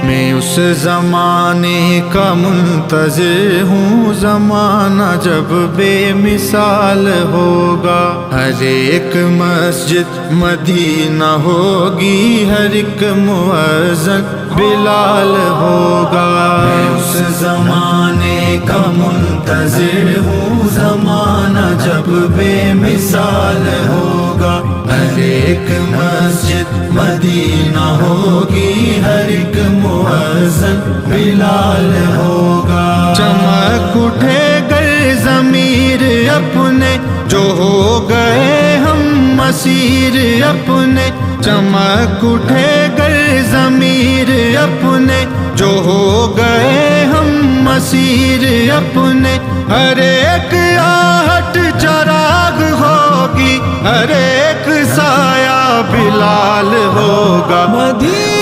میں اس زمانے کا منتظر ہوں، زمانہ جب بے مثال ہوگا۔ ہر ایک مسجد مدینہ ہوگی، ہر ایک مؤذن بلال ہوگا۔ میں اس زمانے کا منتظر ہوں، زمانہ جب بے مثال ہوگا۔ ہر ایک مسجد مدینہ ہوگی، ہر ایک مؤذن بلال ہوگا۔ چمک اٹھے گئے ضمیر اپنے، جو ہو گئے ہم مسیر اپنے۔ چمک اٹھے گئے ضمیر اپنے، جو ہو گئے ہم مسیر اپنے۔ ہر ایک آہٹ چراغ ہوگی، ہر ایک سایہ بلال ہوگا۔ مدینہ